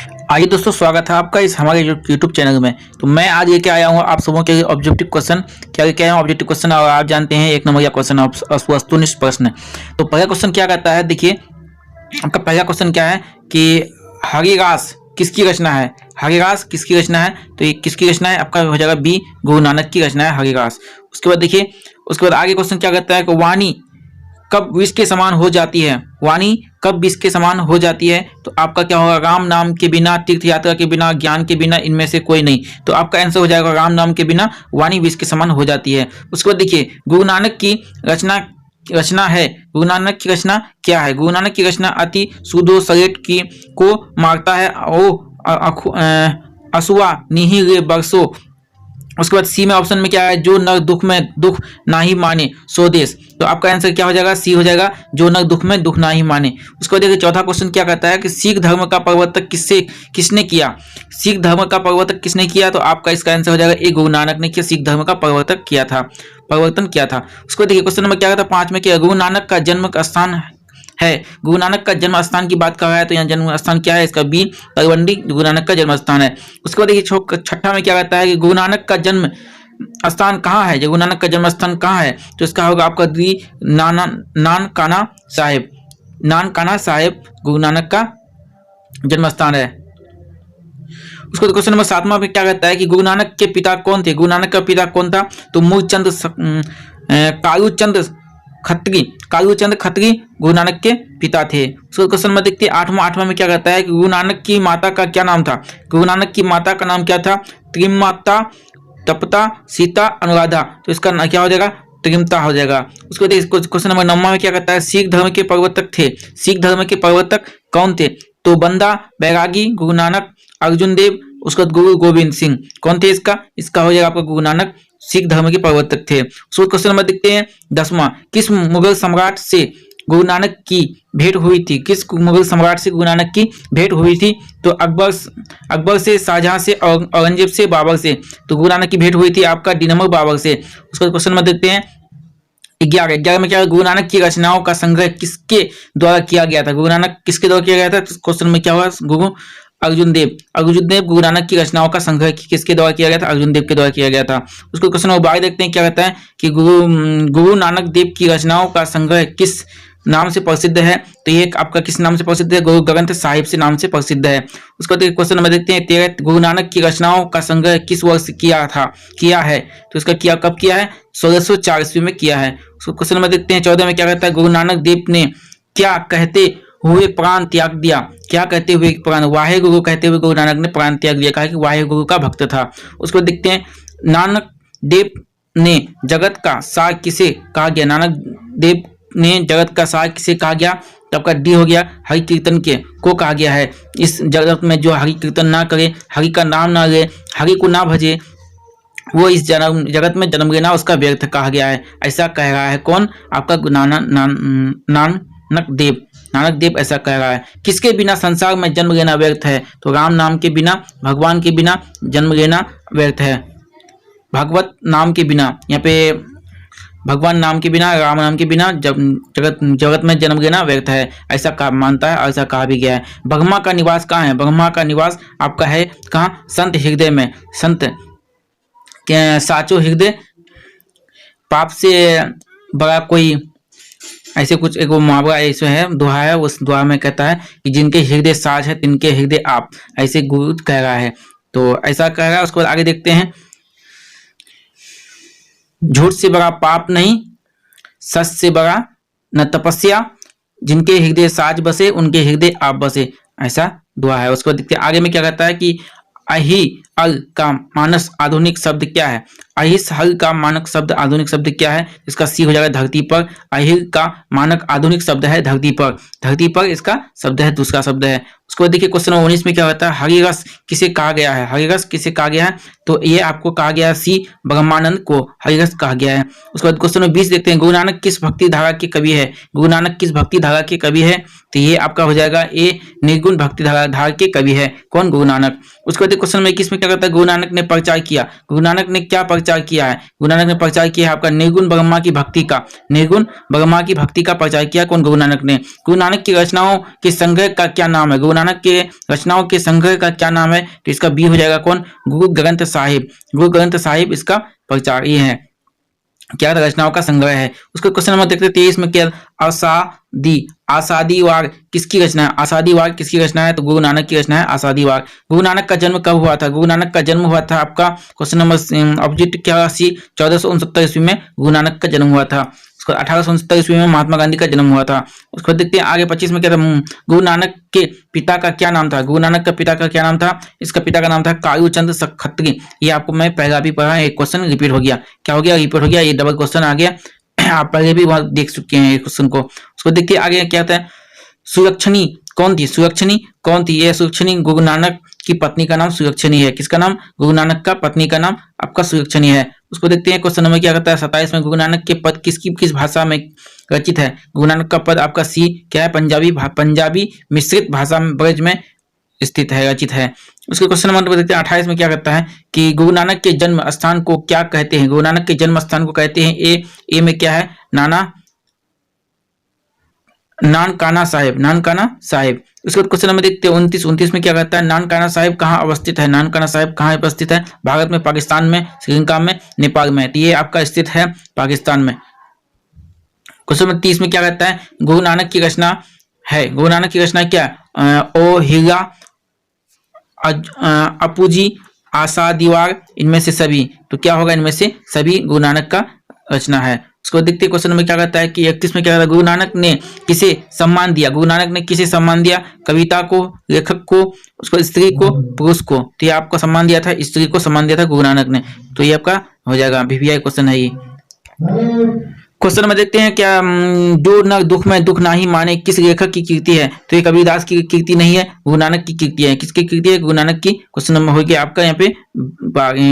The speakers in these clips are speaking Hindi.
आइए दोस्तों, स्वागत है आपका इस हमारे यूट्यूब चैनल में। तो मैं आज लेके आया हूँ आप सबों के लिए ऑब्जेक्टिव क्वेश्चन। क्या लेके आया हूँ? Objective question. और आप जानते हैं एक नंबर का क्वेश्चन वस्तुनिष्ठ प्रश्न। तो पहला क्वेश्चन क्या कहता है, देखिए आपका पहला क्वेश्चन क्या है कि हरिदास किसकी रचना है? हरिदास किसकी रचना है? तो ये किसकी रचना है? आपका हो जाएगा बी, गुरु नानक की रचना है हरिदास। उसके बाद देखिए, उसके बाद आगे क्वेश्चन क्या कहता है कि वाणी कब विष के समान हो जाती है? वाणी कब विष के समान हो जाती है? तो आपका क्या होगा? राम नाम के बिना, तीर्थ यात्रा के बिना, ज्ञान के बिना, इनमें से कोई नहीं। तो आपका आंसर हो जाएगा राम नाम के बिना वाणी विष के समान हो जाती है। उसके बाद देखिए, गुरु नानक की रचना है। गुरु नानक की रचना क्या है? गुरु नानक की रचना अति सुदो सरेट की को मारता है ओ असुआ निहि रे बरसो। उसके बाद सी में ऑप्शन में क्या है? जो नर दुख में दुख ना ही माने सो देश। तो आपका आंसर क्या हो जाएगा? सी हो जाएगा, जो नर दुख में दुख ना ही माने। उसके बाद देखिए चौथा क्वेश्चन क्या कहता है कि सिख धर्म का प्रवर्तक किसने किया? सिख धर्म का प्रवर्तक किसने किया? तो आपका इसका आंसर हो जाएगा ए, गुरु नानक ने किया, सिख धर्म का प्रवर्तन किया था। उसके बाद देखिए क्वेश्चन नंबर क्या कहता है 5 में, क्या गुरु नानक का जन्म स्थान है? गुरु नानक का जन्म स्थान की बात कर रहा है, तो यहाँ जन्म स्थान क्या है? इसका बी, तलवंडी गुरु नानक का जन्म स्थान है। उसके बाद देखिए छठा में क्या कहता है कि गुरु नानक का जन्म स्थान कहाँ है? गुरु नानक का जन्म स्थान कहाँ है? तो इसका होगा आपका दी, नानकाना साहिब गुरु नानक का जन्म स्थान है। उसको क्वेश्चन नंबर 7 में क्या कहता है कि गुरु नानक के पिता कौन थे? गुरु नानक का पिता कौन था? तो मूलचंद कालूचंद खत्री गुरु नानक के पिता थे। उसको क्वेश्चन में देखते हैं 8वां में क्या कहता है कि गुरु नानक की माता का क्या नाम था? गुरु नानक की माता का नाम क्या था? त्रिमाता, तपता, सीता, अनुराधा। तो इसका क्या हो जाएगा? त्रिमता हो जाएगा। उसको देखिए क्वेश्चन नंबर 9 में क्या कहता है? सिख धर्म के प्रवर्तक थे। सिख धर्म के प्रवर्तक कौन थे? तो बंदा बैरागी गुरु नानक, अर्जुन देव, उसके बाद गुरु गोविंद सिंह। कौन थे इसका हो जाएगा आपका गुरु नानक सिख धर्म के प्रवर्तक थे। उसको क्वेश्चन नंबर देखते हैं 10वां, किस मुगल सम्राट से गुरु नानक की भेंट हुई थी? किस मुगल सम्राट से गुरु नानक की भेंट हुई थी? तो अकबर से, शाहजहां से, औरंगजेब से, बाबर से। तो गुरु नानक की भेंट हुई थी आपका डी नंबर बाबर से। उसको क्वेश्चन नंबर देखते हैं 11 में क्या? गुरु नानक की रचनाओं का संग्रह किसके द्वारा किया गया था? गुरु नानक किसके द्वारा किया गया था? क्वेश्चन में क्या हुआ? गुरु अर्जुन देव गुरु नानक की रचनाओं का संग्रह किसके द्वारा किया गया था? अर्जुन देव के द्वारा किया गया था। उसको क्वेश्चन नंबर 12 देखते हैं क्या कहता है कि गुरु नानक देव की रचनाओं का संग्रह किस नाम से प्रसिद्ध है? तो ये आपका किस नाम से प्रसिद्ध है? गुरु ग्रंथ साहिब से नाम से प्रसिद्ध है। उसको क्वेश्चन नंबर देखते हैं 13, गुरु नानक की रचनाओं का संग्रह किस वर्ष किया है? तो इसका कब किया है? 1604 ईस्वी में किया है। उसको क्वेश्चन नंबर देखते हैं 14 में क्या कहता है? गुरु नानक देव ने क्या कहते हुए प्राण त्याग दिया? क्या कहते हुए प्राण? वाहे गुरु कहते हुए गुरु नानक ने प्राण त्याग दिया। कहा कि वाहे गुरु का भक्त था। उसको देखते हैं नानक देव ने जगत का सार किसे कहा गया? नानक देव ने जगत का सार किसे कहा गया? तो आपका डी हो गया, हरि कीर्तन को कहा गया है। इस जगत में जो हरि कीर्तन ना करे, हरि का नाम ना ले, हरि को ना भजे, वो इस जगत में जन्म लेना उसका व्यर्थ कहा गया है। ऐसा कह रहा है कौन? आपका नानक देव ऐसा कह रहा है। किसके बिना संसार में जन्म लेना व्यर्थ है? तो राम नाम के बिना, भगवान के बिना जन्म लेना व्यर्थ है। भगवत नाम के बिना, यहाँ पे भगवान नाम के बिना, राम नाम के बिना जगत में जन्म लेना व्यर्थ है, ऐसा कहा मानता है, ऐसा कहा भी गया है। ब्रह्मा का निवास कहाँ है? ब्रह्मा का निवास आपका है कहाँ? संत हृदय में। संत साचो हृदय पाप से बड़ा कोई, ऐसे कुछ एक वो मुहावरा ऐसे है, दोहा है। उस दोहा में कहता है कि जिनके हृदय साज है तिनके हृदय आप, ऐसे गुरु कह रहा है। तो ऐसा कह रहा है। उसके बाद आगे देखते हैं, झूठ से बड़ा पाप नहीं, सच से बड़ा न तपस्या, जिनके हृदय साज बसे उनके हृदय आप बसे, ऐसा दुआ है। उसके बाद देखते हैं आगे में क्या कहता है कि अहि अल का मानस आधुनिक शब्द क्या है? अहिस हल का मानक शब्द आधुनिक शब्द क्या है? इसका सी हो जाएगा धरती पर। अहिर का मानक आधुनिक शब्द है धरती पर। धरती पर इसका शब्द है, दूसरा शब्द है। उसको देखिए क्वेश्चन 19 में क्या होता है? हरिरस किसे कहा गया है? हरिरस किसे कहा गया है? तो ये आपको कहा गया है सी, ब्रह्मानंद को हरिरस कहा गया है। उसके बाद क्वेश्चन 20 देखते हैं, गुरु नानक किस भक्ति धारा के कवि है? गुरु नानक किस भक्ति धारा के कवि है? तो ये आपका हो जाएगा ए, निर्गुण भक्ति धारा के कवि है। कौन? गुरु नानक। उसके बाद क्वेश्चन में 21 में क्या कहता है? गुरु नानक ने प्रचार किया। गुरु नानक ने क्या प्रचार प्रचार किया है? गुरु नानक ने प्रचार किया है आपका निर्गुण ब्रह्मा की भक्ति का, निर्गुण ब्रह्मा की भक्ति का प्रचार किया कौन? गुरु नानक ने। गुरु नानक की रचनाओं के संग्रह का क्या नाम है? गुरु नानक के रचनाओं के संग्रह का क्या नाम है? तो इसका बी हो जाएगा कौन? गुरु ग्रंथ साहिब। गुरु ग्रंथ साहिब इसका प्रचारी है, क्या रचनाओं का संग्रह है। उसका क्वेश्चन नंबर देखते हैं 23 में क्या? आसादी, आसादी वार किसकी रचना है? आसादी वार किसकी रचना है? तो गुरु नानक की रचना है आसादी वार। गुरु नानक का जन्म कब हुआ था? गुरु नानक का जन्म हुआ था आपका क्वेश्चन नंबर ऑब्जेक्ट क्या? 1469 ईस्वी में गुरु नानक का जन्म हुआ था। 1869 ईस्वी में महात्मा गांधी का जन्म हुआ था। उसको देखते हैं आगे 25 में क्या था? गुरु नानक के पिता का क्या नाम था? गुरु नानक का पिता का क्या नाम था? इसका पिता का नाम था कालू चंद खत्री। ये आपको मैं पहला भी पढ़ा, एक क्वेश्चन रिपीट हो गया। क्या हो गया? रिपीट हो गया, ये डबल क्वेश्चन आ गया। आप पहले भी वहां देख चुके हैं क्वेश्चन को। उसको देखिए आगे क्या होता है? सुलक्षणी कौन थी? सुलक्षणी कौन थी? ये सुलक्षणी गुरु नानक की पत्नी का नाम सुलक्षणी है। किसका नाम? गुरु नानक का पत्नी का नाम आपका सुलक्षणी है। उसको देखते हैं क्वेश्चन नंबर क्या करता है 27 में। गुरु नानक के पद किस भाषा में रचित है? गुरु नानक का पद आपका सी क्या है? पंजाबी मिश्रित भाषा में ब्रज में स्थित है, रचित है। उसके क्वेश्चन नंबर देखते हैं 28 में क्या करता है कि गुरु नानक के जन्म स्थान को क्या कहते हैं? गुरु नानक के जन्म स्थान को कहते हैं ए में क्या है? नानकाना साहिब, नानकाना साहिब। उसके बाद क्वेश्चन नंबर देखते हैं 29 में क्या कहता है? नानकाना साहिब कहाँ अवस्थित है? नानकाना साहिब कहाँ अवस्थित है? भारत में, पाकिस्तान में, श्रीलंका में, नेपाल में। तो ये आपका स्थित है पाकिस्तान में। क्वेश्चन नंबर 30 में क्या कहता है? गुरु नानक की रचना है, गुरु नानक की रचना क्या? ओ हीरा, अपूजी, आशा दीवार, इनमें से सभी। तो क्या होगा? इनमें से सभी गुरु नानक का रचना है। उसको देखते क्वेश्चन में क्या कहता है कि 31 में क्या कहता है? गुरु नानक ने किसे सम्मान दिया? गुरु नानक ने किसे सम्मान दिया? कविता को, लेखक को, उसको स्त्री को, पुरुष को। तो ये आपको सम्मान दिया था, स्त्री को सम्मान दिया था गुरु नानक ने। तो ये आपका हो जाएगा, VVI क्वेश्चन है ये। क्वेश्चन में देखते हैं क्या? जो न दुख में दुख नाही माने किस लेखक की कृति है? तो ये कबीरदास की कृति नहीं है, गुरु नानक की कृति है। किसकी कृति है? गुरु नानक की। क्वेश्चन नंबर हो गया आपका यहाँ पे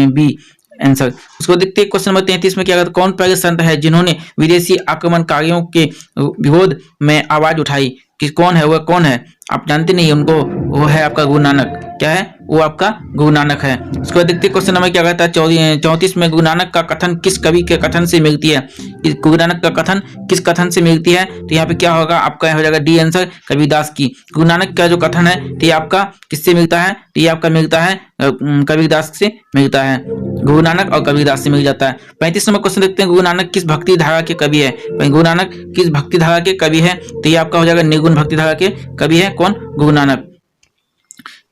बी आंसर। उसको देखते हैं क्वेश्चन नंबर 33 में क्या कहता है? कौन पहले संत है जिन्होंने विदेशी आक्रमणकारियों के विरोध में आवाज उठाई? कि कौन है? वह कौन है? आप जानते नहीं उनको, वो है आपका गुरु नानक। क्या है? वो आपका गुरु नानक है। उसको देखते हैं क्वेश्चन नंबर क्या कहता है 34 में। गुरु नानक का कथन किस कवि के कथन से मिलती है? गुरु नानक का कथन किस कथन से मिलती है? तो यहाँ पे क्या होगा आपका? हो जाएगा डी आंसर, कबीरदास की। गुरु नानक का जो कथन है तो ये आपका किससे मिलता है? तो ये आपका मिलता है कबीरदास से मिलता है। गुरु नानक और कबीरदास से मिल जाता है। 35 नंबर क्वेश्चन देखते हैं। गुरु नानक किस भक्ति धारा के कवि है? गुरु नानक किस भक्ति धारा के कवि है? तो ये आपका हो जाएगा निर्गुण भक्ति धारा के कवि है कौन? गुरु नानक।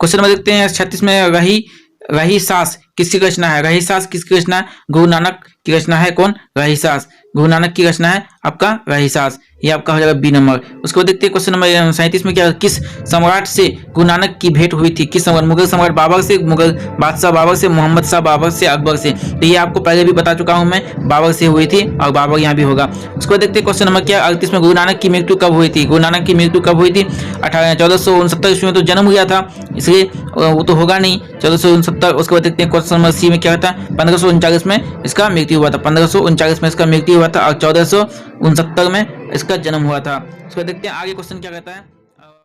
क्वेश्चन नंबर देखते हैं 36 में। रही सास किसकी रचना है? रही सास किसकी रचना है? गुरु नानक की रचना है कौन? रही सास। गुरु नानक की रचना है आपका रही सास। ये आपका हो जाएगा बी नंबर। उसको देखते हैं क्वेश्चन नंबर 37 में क्या? किस सम्राट से गुरु नानक की भेंट हुई थी? किस सम्राट? मुगल सम्राट बाबर से, मुगल बादशाह बाबर से, मोहम्मद शाह बाबर से, अकबर से। तो ये आपको पहले भी बता चुका हूं मैं, बाबर से हुई थी और बाबर यहाँ भी होगा। उसको देखते हैं क्वेश्चन नंबर क्या? 38 में। गुरु नानक की मृत्यु कब हुई थी? गुरु नानक की मृत्यु कब हुई थी? 1469 ईस्वी में तो जन्म हुआ था, इसलिए वो तो होगा नहीं 1469। उसके बाद देखते हैं क्वेश्चन नंबर सी में क्या होता है? 1539 में इसका मृत्यु हुआ था। 1539 में इसका मृत्यु हुआ था और 1469 में इसका जन्म हुआ था। उसको देखते हैं आगे क्वेश्चन क्या कहता है।